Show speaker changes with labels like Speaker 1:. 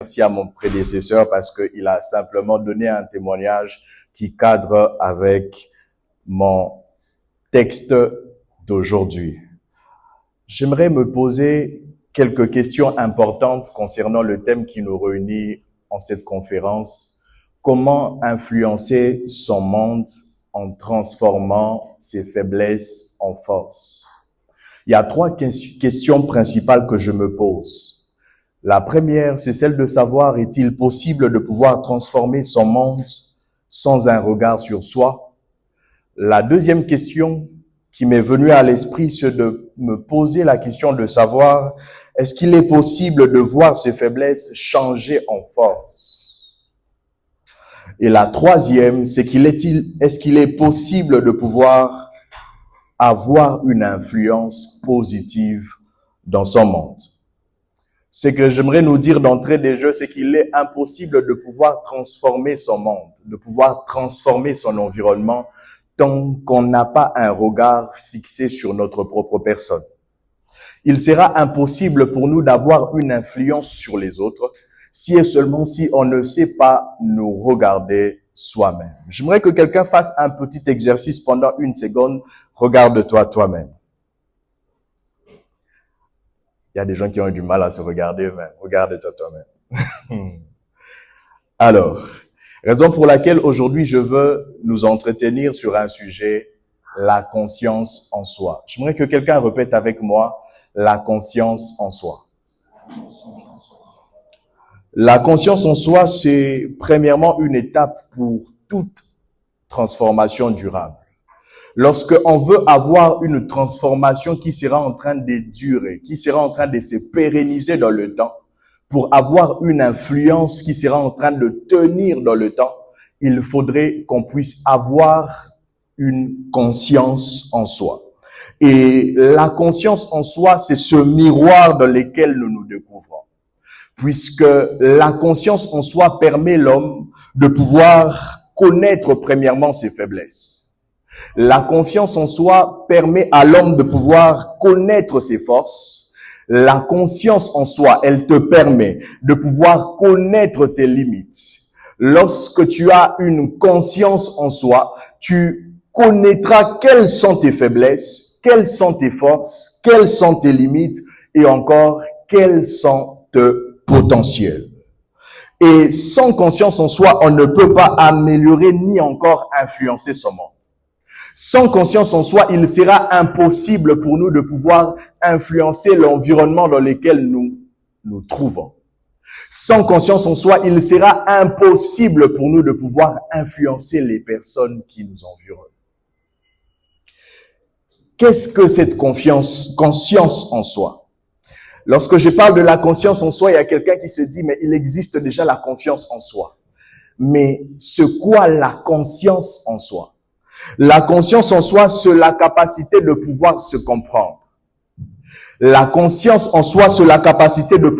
Speaker 1: Merci à mon prédécesseur parce qu'il a simplement donné un témoignage qui cadre avec mon texte d'aujourd'hui. J'aimerais me poser quelques questions importantes concernant le thème qui nous réunit en cette conférence. Comment influencer son monde en transformant ses faiblesses en force? Il y a trois questions principales que je me pose. La première, c'est celle de savoir, est-il possible de pouvoir transformer son monde sans un regard sur soi? La deuxième question qui m'est venue à l'esprit, c'est de me poser la question de savoir, est-ce qu'il est possible de voir ses faiblesses changer en force? Et la troisième, c'est est-ce qu'il est possible de pouvoir avoir une influence positive dans son monde? Ce que j'aimerais nous dire d'entrée de jeu, c'est qu'il est impossible de pouvoir transformer son monde, de pouvoir transformer son environnement tant qu'on n'a pas un regard fixé sur notre propre personne. Il sera impossible pour nous d'avoir une influence sur les autres si et seulement si on ne sait pas nous regarder soi-même. J'aimerais que quelqu'un fasse un petit exercice pendant une seconde. Regarde-toi toi-même. Il y a des gens qui ont eu du mal à se regarder eux-mêmes. Regarde-toi toi-même. Alors, raison pour laquelle aujourd'hui je veux nous entretenir sur un sujet, la conscience en soi. J'aimerais que quelqu'un répète avec moi, la conscience en soi. La conscience en soi, c'est premièrement une étape pour toute transformation durable. Lorsque on veut avoir une transformation qui sera en train de durer, qui sera en train de se pérenniser dans le temps, pour avoir une influence qui sera en train de tenir dans le temps, il faudrait qu'on puisse avoir une conscience en soi. Et la conscience en soi, c'est ce miroir dans lequel nous nous découvrons. Puisque la conscience en soi permet l'homme de pouvoir connaître premièrement ses faiblesses. La confiance en soi permet à l'homme de pouvoir connaître ses forces. La conscience en soi, elle te permet de pouvoir connaître tes limites. Lorsque tu as une conscience en soi, tu connaîtras quelles sont tes faiblesses, quelles sont tes forces, quelles sont tes limites et encore quels sont tes potentiels. Et sans conscience en soi, on ne peut pas améliorer ni encore influencer son monde. Sans conscience en soi, il sera impossible pour nous de pouvoir influencer l'environnement dans lequel nous nous trouvons. Sans conscience en soi, il sera impossible pour nous de pouvoir influencer les personnes qui nous environnent. Qu'est-ce que cette conscience en soi? Lorsque je parle de la conscience en soi, il y a quelqu'un qui se dit, mais il existe déjà la confiance en soi. Mais c'est quoi la conscience en soi? La conscience en soi, c'est la capacité de pouvoir se comprendre. La conscience en soi, c'est la capacité de